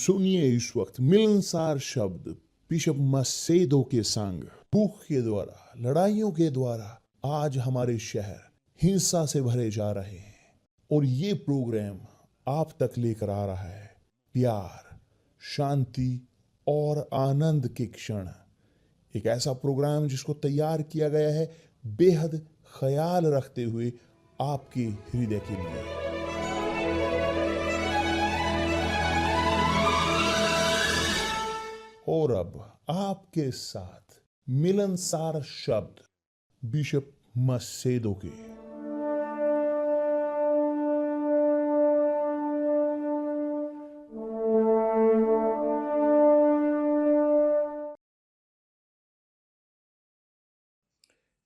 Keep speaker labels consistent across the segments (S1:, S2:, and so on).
S1: सुनिए इस वक्त मिलनसार शब्द बिशप मसेदो के संग। भूख के द्वारा, लड़ाइयों के द्वारा आज हमारे शहर हिंसा से भरे जा रहे हैं, और ये प्रोग्राम आप तक लेकर आ रहा है प्यार, शांति और आनंद के क्षण। एक ऐसा प्रोग्राम जिसको तैयार किया गया है बेहद ख्याल रखते हुए आपके हृदय के लिए। और अब आपके साथ मिलनसार शब्द बिशप मसेदो के।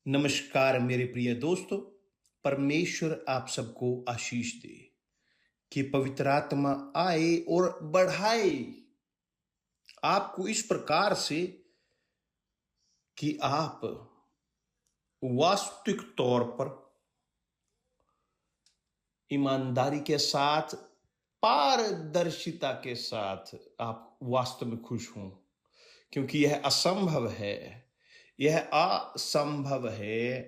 S2: नमस्कार मेरे प्रिय दोस्तों, परमेश्वर आप सबको आशीष दे कि पवित्र आत्मा आए और बढ़ाए आपको इस प्रकार से कि आप वास्तविक तौर पर ईमानदारी के साथ, पारदर्शिता के साथ आप वास्तव में खुश हों, क्योंकि यह असंभव है, यह असंभव है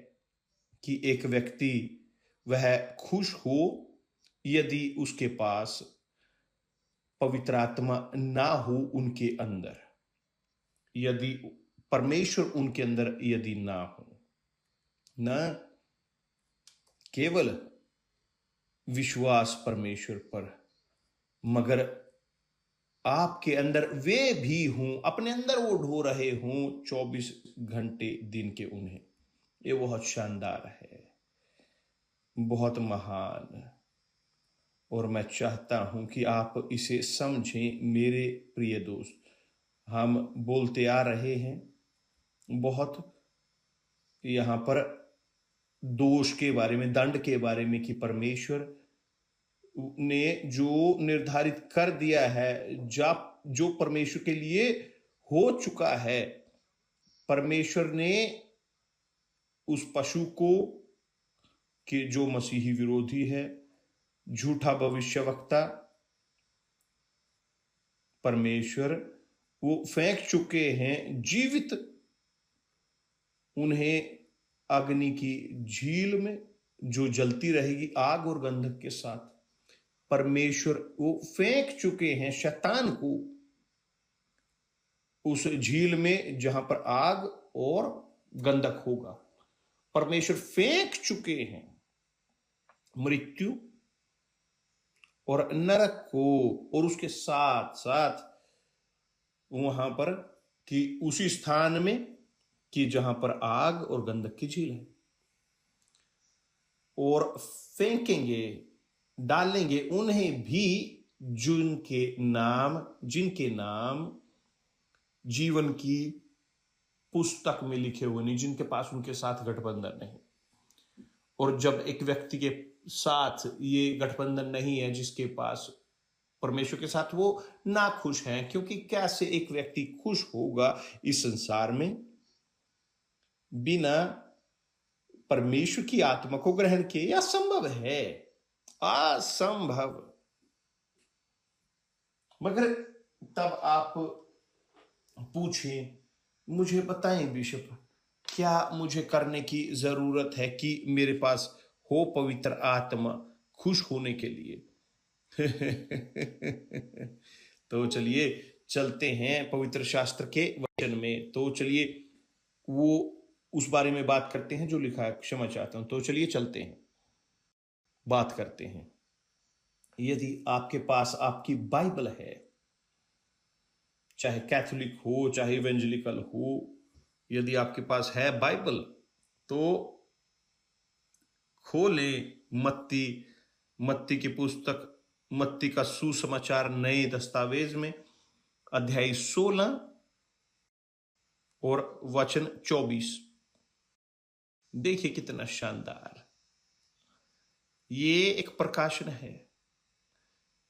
S2: कि एक व्यक्ति वह खुश हो यदि उसके पास पवित्र आत्मा ना हो उनके अंदर, यदि परमेश्वर उनके अंदर यदि ना हो। न केवल विश्वास परमेश्वर पर, मगर आपके अंदर वे भी हों, अपने अंदर वो ढो रहे हों 24 घंटे दिन के उन्हें। ये बहुत शानदार है, बहुत महान, और मैं चाहता हूं कि आप इसे समझें मेरे प्रिय दोस्त। हम बोलते आ रहे हैं बहुत यहां पर दोष के बारे में, दंड के बारे में, कि परमेश्वर ने जो निर्धारित कर दिया है, जो परमेश्वर के लिए हो चुका है, परमेश्वर ने उस पशु को, कि जो मसीही विरोधी है, झूठा भविष्यवक्ता, परमेश्वर वो फेंक चुके हैं जीवित उन्हें अग्नि की झील में, जो जलती रहेगी आग और गंधक के साथ। परमेश्वर वो फेंक चुके हैं शैतान को उस झील में जहां पर आग और गंधक होगा। परमेश्वर फेंक चुके हैं मृत्यु और नरक को, और उसके साथ साथ वहां पर कि उसी स्थान में कि जहां पर आग और गंधक की झील है, और फेंकेंगे, डालेंगे उन्हें भी जिनके नाम जीवन की पुस्तक में लिखे हुए नहीं, जिनके पास उनके साथ गठबंधन नहीं। और जब एक व्यक्ति के साथ ये गठबंधन नहीं है, जिसके पास परमेश्वर के साथ, वो ना खुश हैं, क्योंकि कैसे एक व्यक्ति खुश होगा इस संसार में बिना परमेश्वर की आत्मा को ग्रहण किए? यह असंभव है, असंभव। मगर तब आप पूछें, मुझे बताएं बिशप, क्या मुझे करने की जरूरत है कि मेरे पास हो पवित्र आत्मा खुश होने के लिए? तो चलिए चलते हैं पवित्र शास्त्र के वचन में। तो चलिए वो उस बारे में बात करते हैं जो लिखा है, क्षमा चाहता हूं। तो चलिए चलते हैं, बात करते हैं। यदि आपके पास आपकी बाइबल है, चाहे कैथोलिक हो चाहे इवेंजेलिकल हो, यदि आपके पास है बाइबल तो खोले मत्ती की पुस्तक, मत्ती का सुसमाचार नए दस्तावेज में, अध्याय 16 और वचन 24। देखिए कितना शानदार। ये एक प्रकाशन है,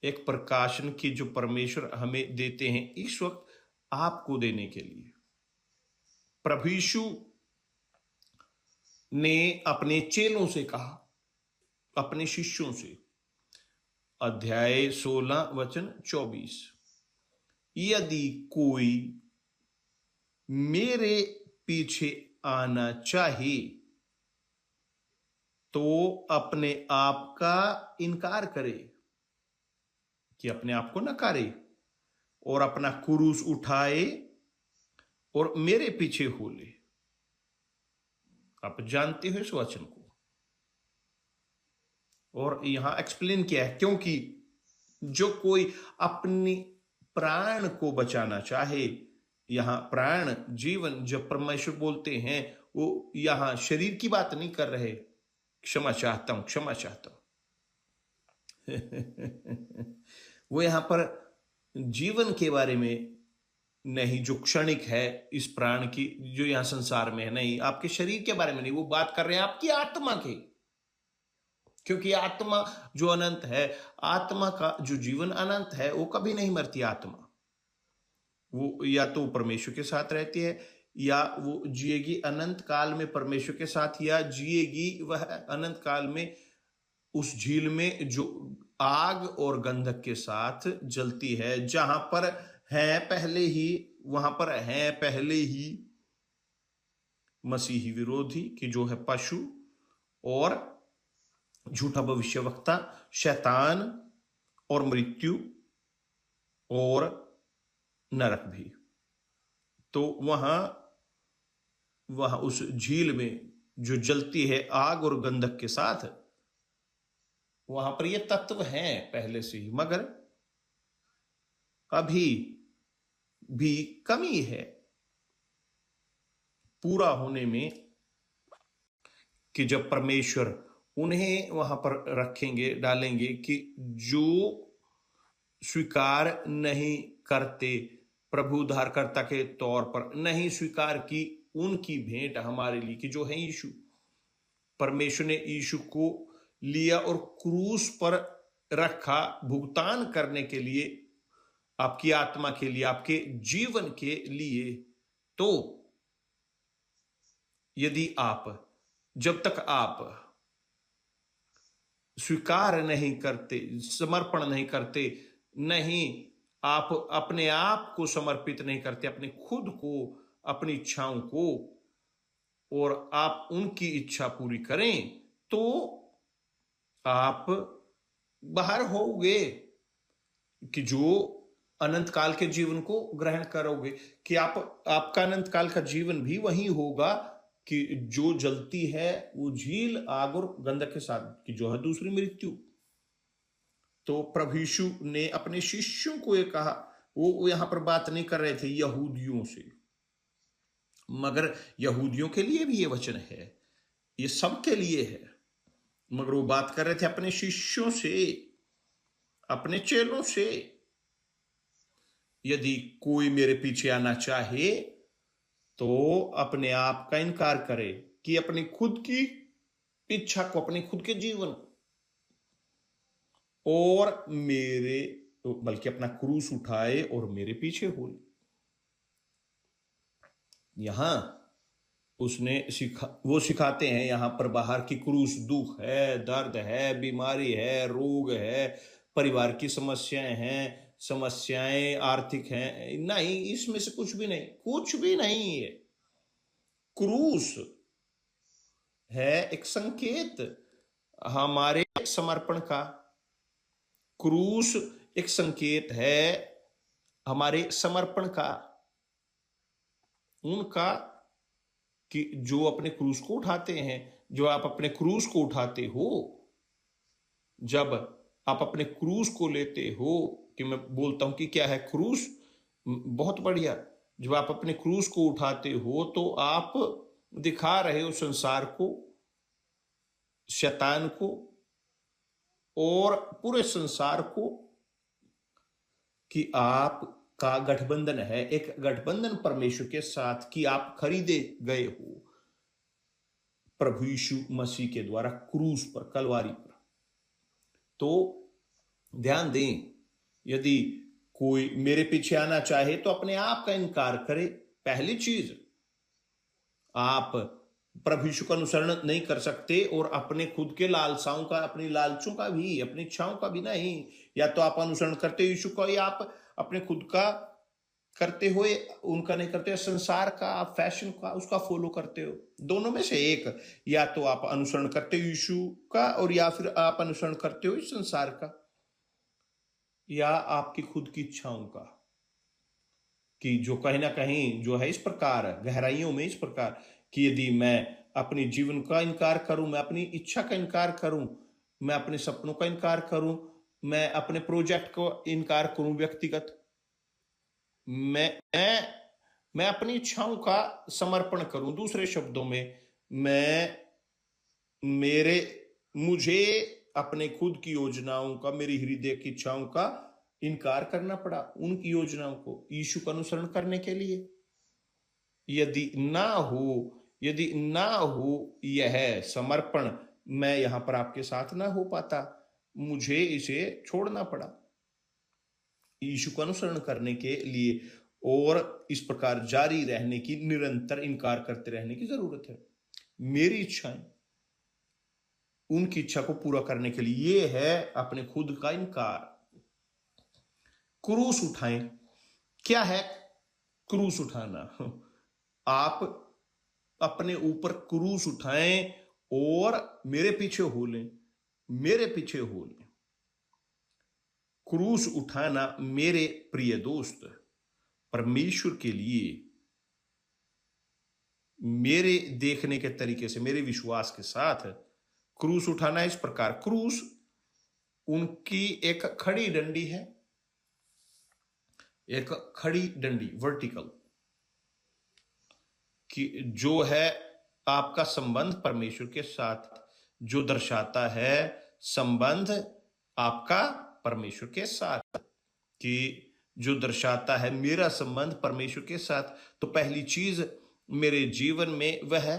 S2: एक प्रकाशन की जो परमेश्वर हमें देते हैं इस वक्त आपको देने के लिए। प्रभु यीशु ने अपने चेलों से कहा, अपने शिष्यों से, अध्याय 16 वचन 24, यदि कोई मेरे पीछे आना चाहे तो अपने आप का इनकार करे, कि अपने आप को नकारे और अपना क्रूस उठाए और मेरे पीछे हो ले। आप जानते हो इस वचन को, और यहां एक्सप्लेन किया है, क्योंकि जो कोई अपनी प्राण को बचाना चाहे, यहां प्राण जीवन जब परमेश्वर बोलते हैं वो यहां शरीर की बात नहीं कर रहे, क्षमा चाहता हूं, क्षमा चाहता हूं वो यहां पर जीवन के बारे में नहीं, जो क्षणिक है इस प्राण की, जो यहां संसार में है, नहीं, आपके शरीर के बारे में नहीं, वो बात कर रहे हैं आपकी आत्मा की, क्योंकि आत्मा जो अनंत है, आत्मा का जो जीवन अनंत है, वो कभी नहीं मरती आत्मा। वो या तो परमेश्वर के साथ रहती है, या वो जिएगी अनंत काल में परमेश्वर के साथ, या जिएगी वह अनंत काल में उस झील में जो आग और गंधक के साथ जलती है, जहां पर है पहले ही, वहां पर है पहले ही मसीही विरोधी, कि जो है पशु और झूठा भविष्यवक्ता, शैतान और मृत्यु और नरक भी। तो वहां उस झील में जो जलती है आग और गंधक के साथ, वहां पर ये तत्व हैं पहले से ही, मगर अभी भी कमी है पूरा होने में, कि जब परमेश्वर उन्हें वहां पर रखेंगे, डालेंगे, कि जो स्वीकार नहीं करते, प्रभु उद्धारकर्ता के तौर पर नहीं स्वीकार की उनकी भेंट हमारे लिए, कि जो है यीशु। परमेश्वर ने यीशु को लिया और क्रूस पर रखा भुगतान करने के लिए, आपकी आत्मा के लिए, आपके जीवन के लिए। तो यदि आप, जब तक आप स्वीकार नहीं करते, समर्पण नहीं करते, नहीं, आप अपने आप को समर्पित नहीं करते, अपने खुद को, अपनी इच्छाओं को, और आप उनकी इच्छा पूरी करें, तो आप बाहर होगे, कि जो अनंत काल के जीवन को ग्रहण करोगे, कि आपका अनंत काल का जीवन भी वही होगा, कि जो जलती है वो झील आग और गंधक के साथ, कि जो है दूसरी मृत्यु। तो प्रभु यीशु ने अपने शिष्यों को ये कहा, वो यहां पर बात नहीं कर रहे थे यहूदियों से, मगर यहूदियों के लिए भी ये वचन है, ये सबके लिए है, मगर वो बात कर रहे थे अपने शिष्यों से, अपने चेलों से। यदि कोई मेरे पीछे आना चाहे तो अपने आप का इनकार करे, कि अपनी खुद की इच्छा को, अपने खुद के जीवन को, और मेरे, बल्कि अपना क्रूस उठाए और मेरे पीछे हो। यहां उसने वो सिखाते हैं यहां पर बाहर की क्रूस दुख है, दर्द है, बीमारी है, रोग है, परिवार की समस्याएं हैं, समस्याएं आर्थिक हैं, नहीं, इसमें से कुछ भी नहीं, कुछ भी नहीं है। क्रूस है एक संकेत हमारे समर्पण का, क्रूस एक संकेत है हमारे समर्पण का, उनका, कि जो अपने क्रूस को उठाते हैं, जो आप अपने क्रूस को उठाते हो, जब आप अपने क्रूस को लेते हो, कि मैं बोलता हूं कि क्या है क्रूस, बहुत बढ़िया, जब आप अपने क्रूस को उठाते हो तो आप दिखा रहे हो संसार को, शैतान को और पूरे संसार को, कि आप का गठबंधन है, एक गठबंधन परमेश्वर के साथ, कि आप खरीदे गए हो प्रभु यीशु मसीह के द्वारा क्रूस पर, कलवारी पर। तो ध्यान दें, यदि कोई मेरे पीछे आना चाहे तो अपने आप का इनकार करे। पहली चीज, आप प्रभु यीशु का अनुसरण नहीं कर सकते और अपने खुद के लालसाओं का, अपनी लालचों का भी, अपनी इच्छाओं का भी नहीं। या तो आप अनुसरण करते यीशु का, या आप अपने खुद का करते हुए उनका नहीं करते हो, संसार का, फैशन का, उसका फॉलो करते हो। दोनों में से एक, या तो आप अनुसरण करते हो यीशु का, और या फिर आप अनुसरण करते हो इस संसार का, या आपकी खुद की इच्छाओं का, कि जो कहीं ना कहीं जो है इस प्रकार गहराइयों में इस प्रकार कि यदि मैं अपने जीवन का इनकार करूं, मैं अपनी इच्छा का इनकार करूं, मैं अपने सपनों का इनकार करूं, मैं अपने प्रोजेक्ट को इनकार करूं व्यक्तिगत, मैं मैं मैं अपनी इच्छाओं का समर्पण करूं, दूसरे शब्दों में मैं मेरे मुझे अपने खुद की योजनाओं का, मेरी हृदय की इच्छाओं का इनकार करना पड़ा उनकी योजनाओं को यीशु का अनुसरण करने के लिए। यदि ना हो यदि ना हो यह समर्पण, मैं यहां पर आपके साथ ना हो पाता, मुझे इसे छोड़ना पड़ा यीशु का अनुसरण करने के लिए, और इस प्रकार जारी रहने की, निरंतर इनकार करते रहने की जरूरत है। मेरी इच्छाएं उनकी इच्छा को पूरा करने के लिए, ये है अपने खुद का इनकार। क्रूस उठाएं। क्या है क्रूस उठाना? आप अपने ऊपर क्रूस उठाएं और मेरे पीछे हो लें, मेरे पीछे हो लें। क्रूस उठाना मेरे प्रिय दोस्त, परमेश्वर के लिए मेरे देखने के तरीके से, मेरे विश्वास के साथ क्रूस उठाना इस प्रकार। क्रूस उनकी एक खड़ी डंडी है, एक खड़ी डंडी वर्टिकल, कि जो है आपका संबंध परमेश्वर के साथ, जो दर्शाता है संबंध आपका परमेश्वर के साथ, कि जो दर्शाता है मेरा संबंध परमेश्वर के साथ। तो पहली चीज मेरे जीवन में वह है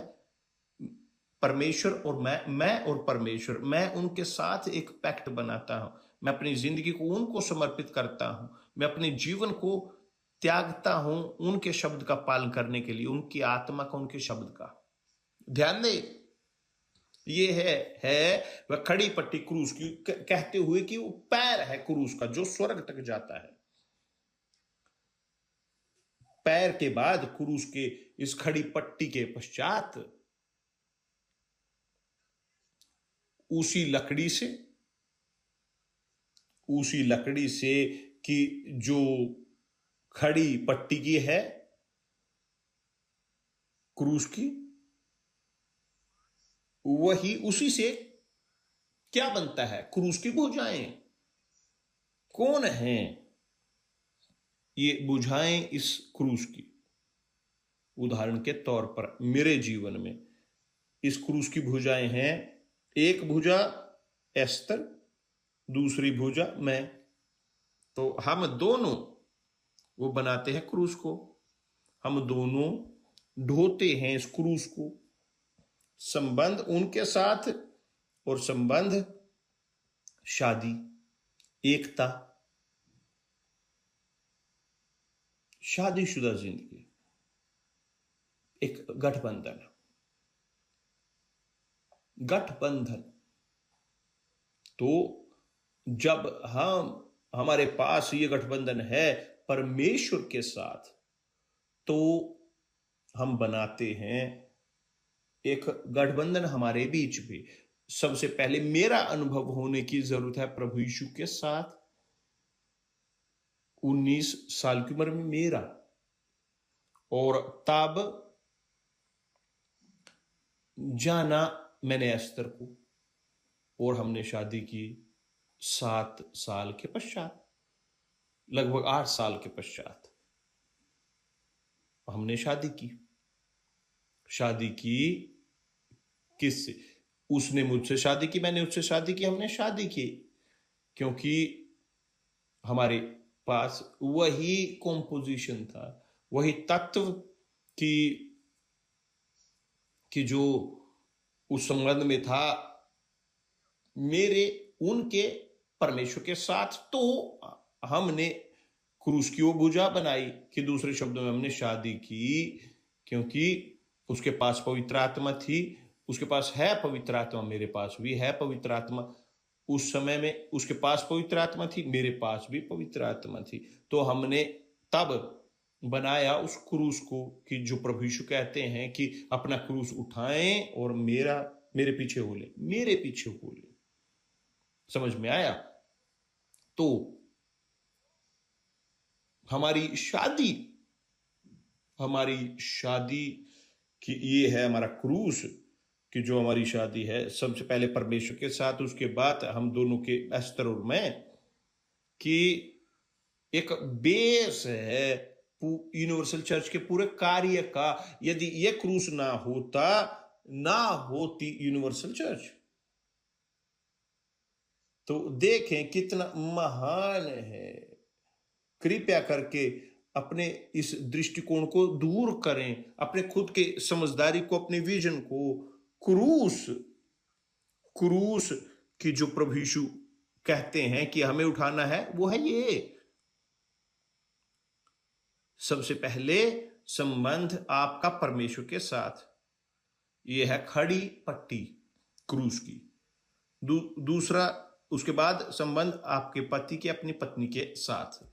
S2: परमेश्वर और मैं और परमेश्वर, मैं उनके साथ एक पैक्ट बनाता हूं, मैं अपनी जिंदगी को उनको समर्पित करता हूं, मैं अपने जीवन को त्यागता हूं उनके शब्द का पालन करने के लिए, उनकी आत्मा का, उनके शब्द का। ध्यान दे, ये है वह खड़ी पट्टी क्रूस की, कहते हुए कि वो पैर है क्रूस का जो स्वर्ग तक जाता है। पैर के बाद क्रूस के इस खड़ी पट्टी के पश्चात उसी लकड़ी से कि जो खड़ी पट्टी की है क्रूस की, वही उसी से क्या बनता है? क्रूस की भुजाएं। कौन है ये भुजाएं इस क्रूस की? उदाहरण के तौर पर मेरे जीवन में इस क्रूस की भुजाएं हैं। एक भुजा एस्तर, दूसरी भुजा मैं। तो हम दोनों वो बनाते हैं क्रूस को, हम दोनों ढोते हैं इस क्रूस को। संबंध उनके साथ, और संबंध शादी, एकता, शादीशुदा जिंदगी, एक गठबंधन। तो जब हमारे पास ये गठबंधन है परमेश्वर के साथ, तो हम बनाते हैं एक गठबंधन हमारे बीच भी। सबसे पहले मेरा अनुभव होने की जरूरत है प्रभु यीशु के साथ। 19 साल की उम्र में मेरा, और तब जाना मैंने एस्तर को, और हमने शादी की 7 साल के पश्चात, लगभग 8 साल के पश्चात हमने शादी की। किससे? उसने मुझसे शादी की, मैंने उससे शादी की, हमने शादी की, क्योंकि हमारे पास वही कॉम्पोजिशन था, वही तत्व कि जो उस संबंध में था मेरे उनके परमेश्वर के साथ। तो हमने क्रूस की वो भुजा बनाई, कि दूसरे शब्दों में हमने शादी की, क्योंकि उसके पास पवित्र आत्मा थी, उसके पास है पवित्र आत्मा, मेरे पास भी है पवित्र आत्मा। उस समय में उसके पास पवित्र आत्मा थी, मेरे पास भी पवित्र आत्मा थी। तो हमने तब बनाया उस क्रूस को, कि जो प्रभु यीशु कहते हैं कि अपना क्रूस उठाएं और मेरे पीछे हो ले, मेरे पीछे हो ले। समझ में आया? तो हमारी शादी कि ये है हमारा क्रूस, कि जो हमारी शादी है सबसे पहले परमेश्वर के साथ, उसके बाद हम दोनों के, एस्तर और मैं, कि एक बेस है यूनिवर्सल चर्च के पूरे कार्य का। यदि ये क्रूस ना होता, ना होती यूनिवर्सल चर्च। तो देखें कितना महान है। कृपया करके अपने इस दृष्टिकोण को दूर करें, अपने खुद के समझदारी को, अपने विजन को, क्रूस की जो प्रभु यीशु कहते हैं कि हमें उठाना है, वो है ये। सबसे पहले संबंध आपका परमेश्वर के साथ, ये है खड़ी पट्टी क्रूस की। दूसरा, उसके बाद संबंध आपके पति के अपनी पत्नी के साथ।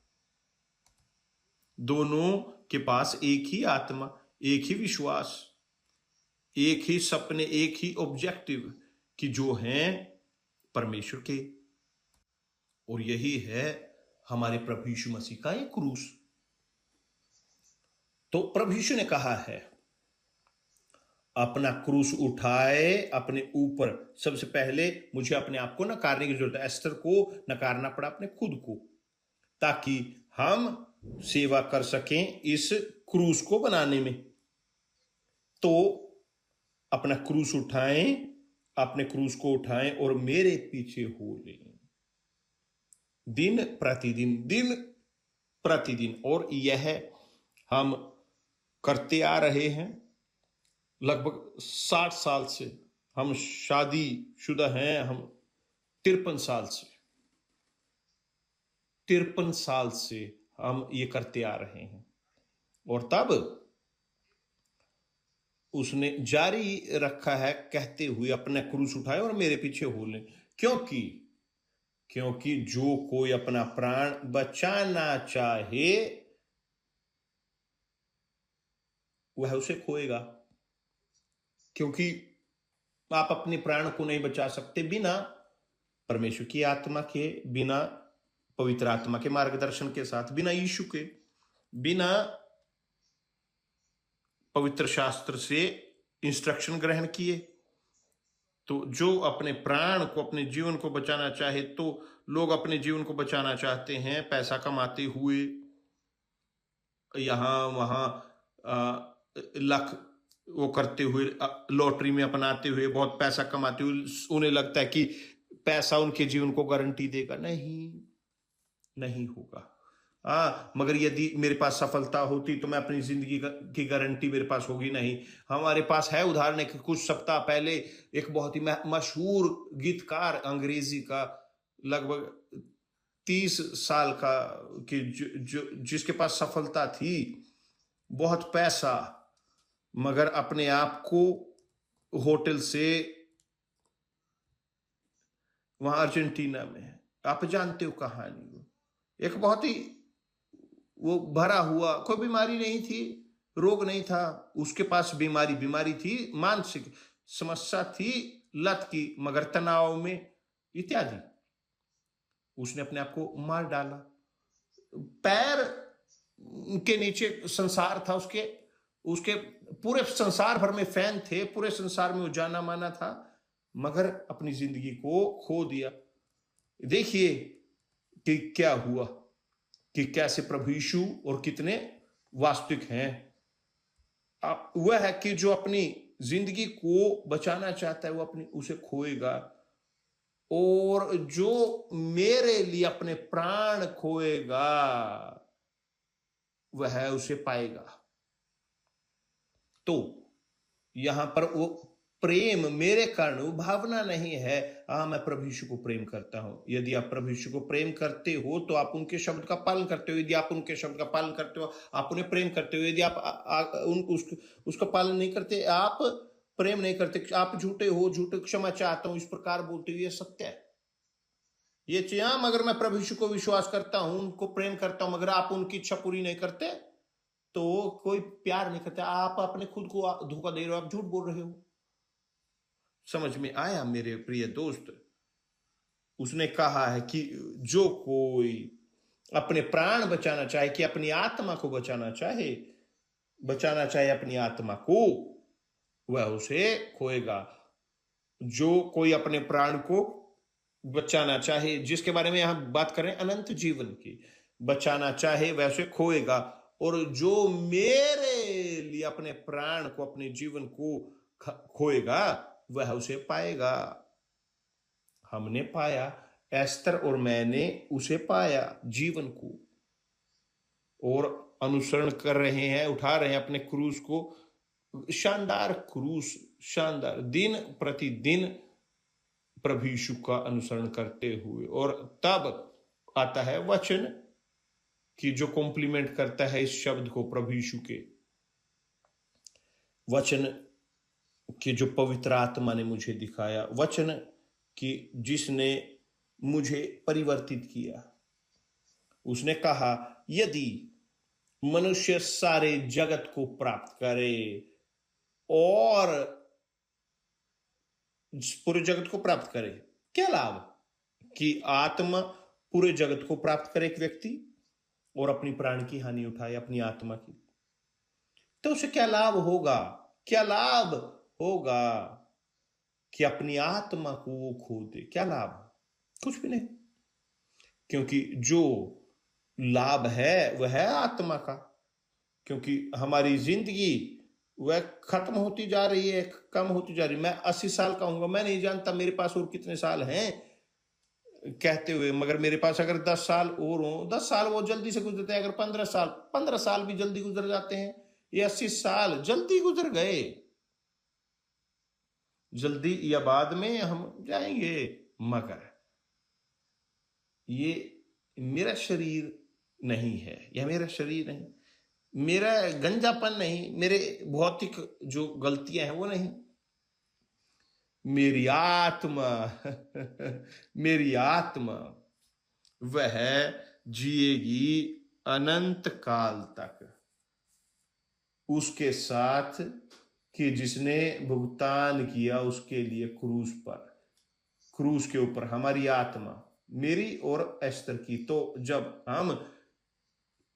S2: दोनों के पास एक ही आत्मा, एक ही विश्वास, एक ही सपने, एक ही ऑब्जेक्टिव, कि जो हैं परमेश्वर के। और यही है हमारे प्रभु यीशु मसीह का एक क्रूस। तो प्रभु यीशु ने कहा है अपना क्रूस उठाए अपने ऊपर। सबसे पहले मुझे अपने आप को नकारने की जरूरत है। एस्तर को नकारना पड़ा अपने खुद को, ताकि हम सेवा कर सकें इस क्रूस को बनाने में। तो अपना क्रूस उठाएं, अपने क्रूस को उठाएं और मेरे पीछे हो लें, दिन प्रतिदिन। और यह हम करते आ रहे हैं लगभग 60 साल से। हम शादी शुदा हैं, हम 53 साल से हम ये करते आ रहे हैं। और तब उसने जारी रखा है कहते हुए, अपना क्रूस उठाए और मेरे पीछे हो लें। क्योंकि जो कोई अपना प्राण बचाना चाहे वह उसे खोएगा। क्योंकि आप अपने प्राण को नहीं बचा सकते बिना परमेश्वर की आत्मा के, बिना पवित्र आत्मा के मार्गदर्शन के साथ, बिना यीशु के, बिना पवित्र शास्त्र से इंस्ट्रक्शन ग्रहण किए। तो जो अपने प्राण को, अपने जीवन को बचाना चाहे, तो लोग अपने जीवन को बचाना चाहते हैं पैसा कमाते हुए, यहां वहां लख वो करते हुए, लॉटरी में अपनाते हुए, बहुत पैसा कमाते हुए। उन्हें लगता है कि पैसा उनके जीवन को गारंटी देगा। नहीं होगा। मगर यदि मेरे पास सफलता होती तो मैं अपनी जिंदगी की गारंटी मेरे पास होगी नहीं। हमारे पास है उदाहरण कि कुछ सप्ताह पहले एक बहुत ही मशहूर गीतकार अंग्रेजी का, लगभग 30 साल का, कि जिसके पास सफलता थी, बहुत पैसा, मगर अपने आप को होटल से, वहां अर्जेंटीना में, आप जानते हो कहानी, एक बहुत ही वो भरा हुआ, कोई बीमारी नहीं थी, रोग नहीं था उसके पास, बीमारी थी, मानसिक समस्या थी, लत की, मगर तनाव में इत्यादि। उसने अपने आप को मार डाला। पैर के नीचे संसार था, उसके पूरे संसार भर में फैन थे, पूरे संसार में वो जाना माना था, मगर अपनी जिंदगी को खो दिया। देखिए कि क्या हुआ, कि कैसे प्रभु यीशु और कितने वास्तविक हैं। वह है कि जो अपनी जिंदगी को बचाना चाहता है वो उसे खोएगा, और जो मेरे लिए अपने प्राण खोएगा वह उसे पाएगा। तो यहां पर वो प्रेम मेरे कारण, वो भावना नहीं है, मैं प्रभु यीशु को प्रेम करता हूं। यदि आप प्रभु यीशु को प्रेम करते हो तो आप उनके शब्द का पालन करते हो। यदि आप उनके शब्द का पालन करते हो, आप उन्हें प्रेम करते हो। यदि आप उसका पालन नहीं करते, आप प्रेम नहीं करते, आप झूठे हो, झूठे क्षमा चाहता हूं, इस प्रकार बोलते हो, ये सत्य है। ये चीज, मगर मैं प्रभु यीशु को विश्वास करता हूं, उनको प्रेम करता हूं, मगर आप उनकी इच्छा पूरी नहीं करते, तो कोई प्यार नहीं करता। आप अपने खुद को धोखा दे रहे हो, आप झूठ बोल रहे हो। समझ में आया मेरे प्रिय दोस्त? उसने कहा है कि जो कोई अपने प्राण बचाना चाहे, कि अपनी आत्मा को बचाना चाहे अपनी आत्मा को, वह उसे खोएगा। जो कोई अपने प्राण को बचाना चाहे, जिसके बारे में यहां बात करें अनंत जीवन की, बचाना चाहे वह उसे खोएगा। और जो मेरे लिए अपने प्राण को, अपने जीवन को खोएगा, वह उसे पाएगा। हमने पाया, एस्तर और मैंने उसे पाया, जीवन को, और अनुसरण कर रहे हैं, उठा रहे हैं अपने क्रूस को। शानदार क्रूस, शानदार, दिन प्रतिदिन प्रभु यीशु का अनुसरण करते हुए। और तब आता है वचन कि जो कॉम्प्लीमेंट करता है इस शब्द को, प्रभु यीशु के वचन कि जो पवित्र आत्मा ने मुझे दिखाया, वचन कि जिसने मुझे परिवर्तित किया। उसने कहा, यदि मनुष्य सारे जगत को प्राप्त करे, और पूरे जगत को प्राप्त करे, क्या लाभ? कि आत्मा पूरे जगत को प्राप्त करे एक व्यक्ति, और अपनी प्राण की हानि उठाए अपनी आत्मा की, तो उसे क्या लाभ होगा? क्या लाभ होगा कि अपनी आत्मा को वो खो दे? क्या लाभ? कुछ भी नहीं। क्योंकि जो लाभ है वह है आत्मा का। क्योंकि हमारी जिंदगी वह खत्म होती जा रही है, कम होती जा रही है। मैं 80 साल का हूंगा, मैं नहीं जानता मेरे पास और कितने साल हैं कहते हुए, मगर मेरे पास अगर 10 साल और हो, 10 साल वो जल्दी से गुजरते हैं। अगर 15 साल भी जल्दी गुजर जाते हैं। ये 80 साल जल्दी गुजर गए। जल्दी या बाद में हम जाएंगे, मगर ये मेरा शरीर नहीं है, यह मेरा शरीर नहीं, मेरा गंजापन नहीं, मेरे भौतिक जो गलतियां हैं वो नहीं, मेरी आत्मा मेरी आत्मा वह जिएगी अनंत काल तक उसके साथ, कि जिसने भुगतान किया उसके लिए क्रूस के ऊपर। हमारी आत्मा, मेरी और एस्तर की। तो जब हम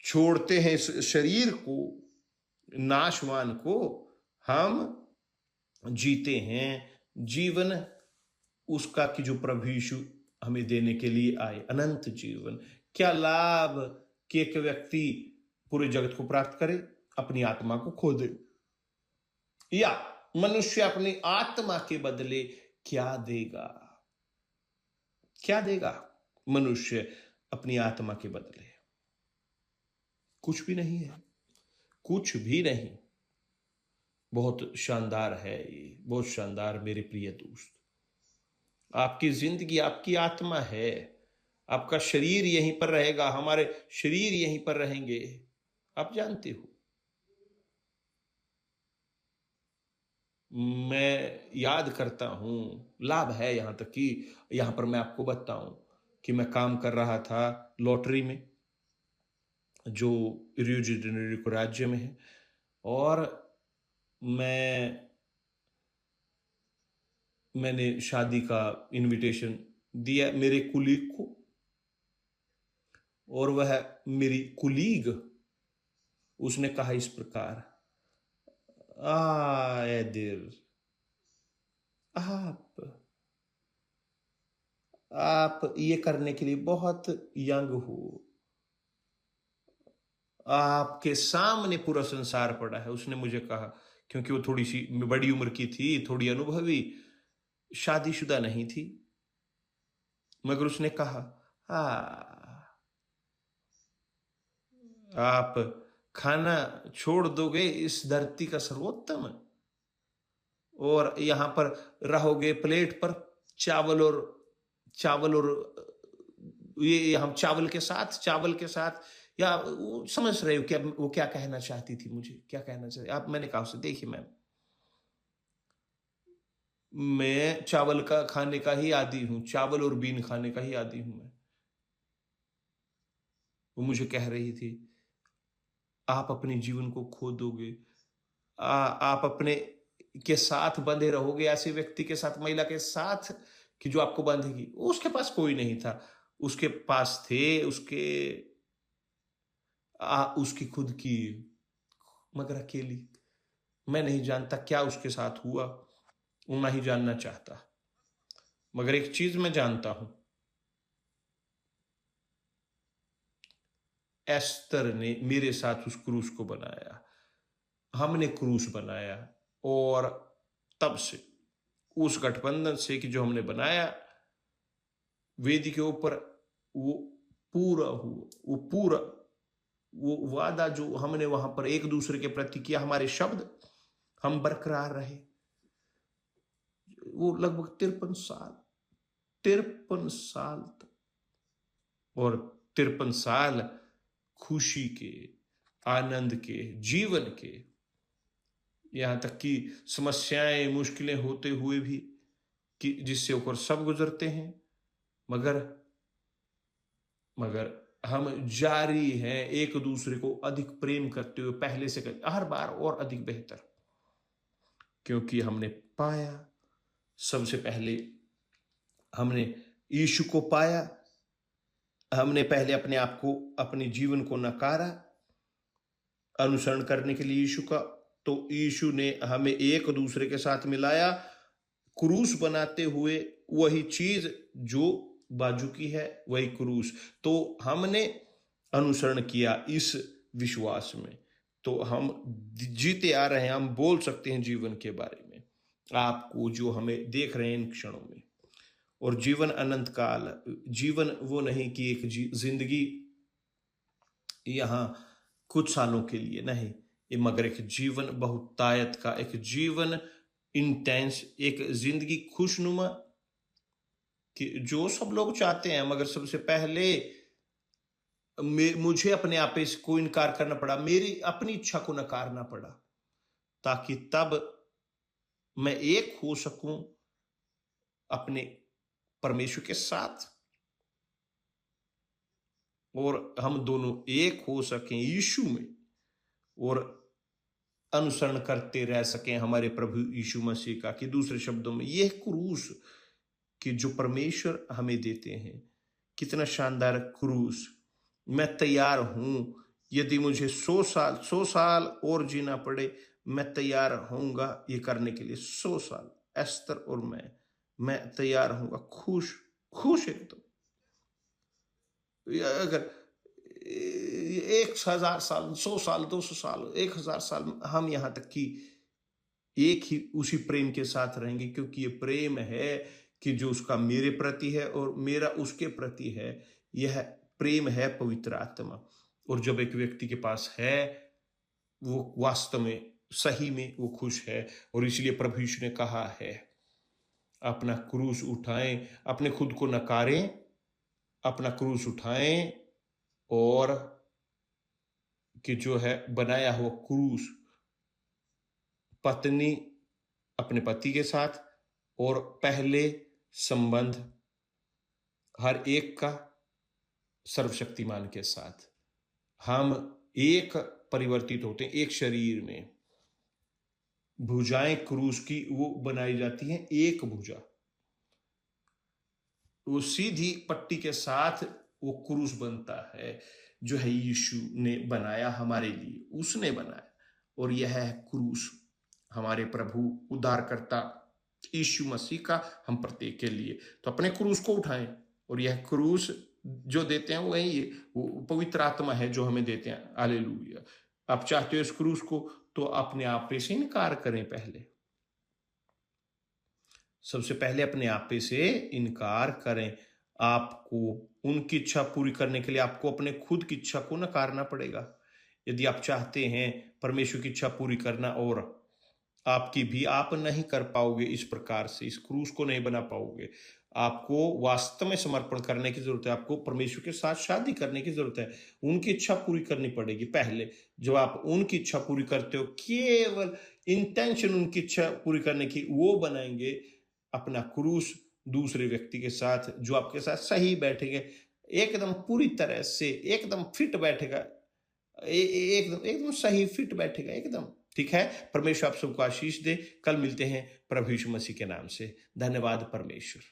S2: छोड़ते हैं इस शरीर को, नाशवान को, हम जीते हैं जीवन उसका कि जो प्रभु यीशु हमें देने के लिए आए, अनंत जीवन। क्या लाभ कि एक व्यक्ति पूरे जगत को प्राप्त करे, अपनी आत्मा को खो दे? या मनुष्य अपनी आत्मा के बदले क्या देगा? क्या देगा मनुष्य अपनी आत्मा के बदले? कुछ भी नहीं है, कुछ भी नहीं। बहुत शानदार है ये, बहुत शानदार मेरे प्रिय दोस्त। आपकी जिंदगी आपकी आत्मा है। आपका शरीर यहीं पर रहेगा, हमारे शरीर यहीं पर रहेंगे, आप जानते हो। मैं याद करता हूं, लाभ है यहां तक कि यहां पर मैं आपको बताऊं कि मैं काम कर रहा था लॉटरी में, जो रियो डी जेनेरो राज्य में है। और मैंने शादी का इनविटेशन दिया मेरे कुलीग को, और वह मेरी कुलीग, उसने कहा इस प्रकार, एदिर, आप ये करने के लिए बहुत यंग हो, आपके सामने पूरा संसार पड़ा है। उसने मुझे कहा, क्योंकि वो थोड़ी सी बड़ी उम्र की थी, थोड़ी अनुभवी, शादीशुदा नहीं थी, मगर उसने कहा, आप खाना छोड़ दोगे इस धरती का सर्वोत्तम, और यहां पर रहोगे प्लेट पर चावल और ये हम चावल के साथ, या समझ रहे हो क्या वो क्या कहना चाहती थी, मुझे क्या कहना चाहती आप? मैंने कहा उसे, देखिए मैम, मैं चावल का खाने का ही आदी हूं, चावल और बीन खाने का ही आदी हूं मैं। वो मुझे कह रही थी, आप अपने जीवन को खो दोगे। आप अपने के साथ बंधे रहोगे ऐसे व्यक्ति के साथ, महिला के साथ कि जो आपको बांधेगी। उसके पास कोई नहीं था, उसके पास थे उसकी खुद की, मगर अकेली। मैं नहीं जानता क्या उसके साथ हुआ, वो ना ही जानना चाहता, मगर एक चीज मैं जानता हूं, एस्तर ने मेरे साथ उस क्रूस को बनाया, हमने क्रूस बनाया। और तब से, उस गठबंधन से कि जो हमने बनाया वेदी के ऊपर, वो पूरा हुआ, वो वादा जो हमने वहां पर एक दूसरे के प्रति किया, हमारे शब्द हम बरकरार रहे। वो लगभग 53 साल तक, और 53 साल खुशी के, आनंद के, जीवन के, यहां तक कि समस्याएं, मुश्किलें होते हुए भी, कि जिससे ऊपर सब गुजरते हैं, मगर हम जारी हैं एक दूसरे को अधिक प्रेम करते हुए, पहले से हर बार और अधिक बेहतर, क्योंकि हमने पाया। सबसे पहले हमने यीशु को पाया, हमने पहले अपने आप को, अपने जीवन को नकारा अनुसरण करने के लिए यीशु का, तो यीशु ने हमें एक दूसरे के साथ मिलाया, क्रूस बनाते हुए, वही चीज जो बाजू की है वही क्रूस। तो हमने अनुसरण किया इस विश्वास में, तो हम जीते आ रहे हैं। हम बोल सकते हैं जीवन के बारे में आपको, जो हमें देख रहे हैं इन क्षणों में। और जीवन अनंत काल, जीवन वो नहीं कि एक जिंदगी यहां कुछ सालों के लिए नहीं, ये मगर एक जीवन बहुतायत का, एक जीवन इंटेंस, एक जिंदगी खुशनुमा, कि जो सब लोग चाहते हैं। मगर सबसे पहले मुझे अपने आप को इनकार करना पड़ा, मेरी अपनी इच्छा को नकारना पड़ा, ताकि तब मैं एक हो सकूं अपने परमेश्वर के साथ, और हम दोनों एक हो सकें यीशु में, और अनुसरण करते रह सकें हमारे प्रभु यीशु मसीह का। कि दूसरे शब्दों में, यह क्रूस कि जो परमेश्वर हमें देते हैं, कितना शानदार क्रूस। मैं तैयार हूं, यदि मुझे 100 साल और जीना पड़े, मैं तैयार होऊंगा ये करने के लिए। 100 साल, एस्तर और मैं तैयार होऊंगा, खुश एकदम। अगर 1000 साल, 100 साल, 200 साल, 1000 साल, हम यहां तक कि एक ही उसी प्रेम के साथ रहेंगे, क्योंकि ये प्रेम है कि जो उसका मेरे प्रति है और मेरा उसके प्रति है। यह प्रेम है पवित्र आत्मा। और जब एक व्यक्ति के पास है, वो वास्तव में, सही में वो खुश है। और इसलिए प्रभु यीशु ने कहा है, अपना क्रूस उठाएं, अपने खुद को नकारें, अपना क्रूस उठाएं, और कि जो है बनाया हुआ क्रूस, पत्नी अपने पति के साथ, और पहले संबंध हर एक का सर्वशक्तिमान के साथ, हम एक परिवर्तित होते हैं, एक शरीर में। भुजाएं क्रूस की वो बनाई जाती हैं, एक भुजा, वो सीधी पट्टी के साथ वो क्रूस बनता है, जो है यीशु ने बनाया हमारे लिए, उसने बनाया। और यह है क्रूस, हमारे प्रभु उद्धारकर्ता यीशु मसीह का हम प्रत्येक के लिए। तो अपने क्रूस को उठाएं, और यह क्रूस जो देते हैं वही वो पवित्र आत्मा है जो हमें देते हैं। हालेलुया। आप चाहते हो इस क्रूस को, तो अपने आप पे से इनकार करें। पहले, सबसे पहले अपने आप पे से इनकार करें। आपको उनकी इच्छा पूरी करने के लिए आपको अपने खुद की इच्छा को नकारना पड़ेगा। यदि आप चाहते हैं परमेश्वर की इच्छा पूरी करना, और आपकी भी, आप नहीं कर पाओगे इस प्रकार से, इस क्रूस को नहीं बना पाओगे। आपको वास्तव में समर्पण करने की जरूरत है, आपको परमेश्वर के साथ शादी करने की जरूरत है, उनकी इच्छा पूरी करनी पड़ेगी पहले। जब आप उनकी इच्छा पूरी करते हो, केवल इंटेंशन उनकी इच्छा पूरी करने की, वो बनाएंगे अपना क्रूस दूसरे व्यक्ति के साथ, जो आपके साथ सही बैठेंगे, एकदम पूरी तरह से एकदम फिट बैठेगा, एकदम एकदम सही फिट बैठेगा एकदम। ठीक है, परमेश्वर आप सबको आशीष दे। कल मिलते हैं प्रभु यीशु मसीह के नाम से। धन्यवाद परमेश्वर।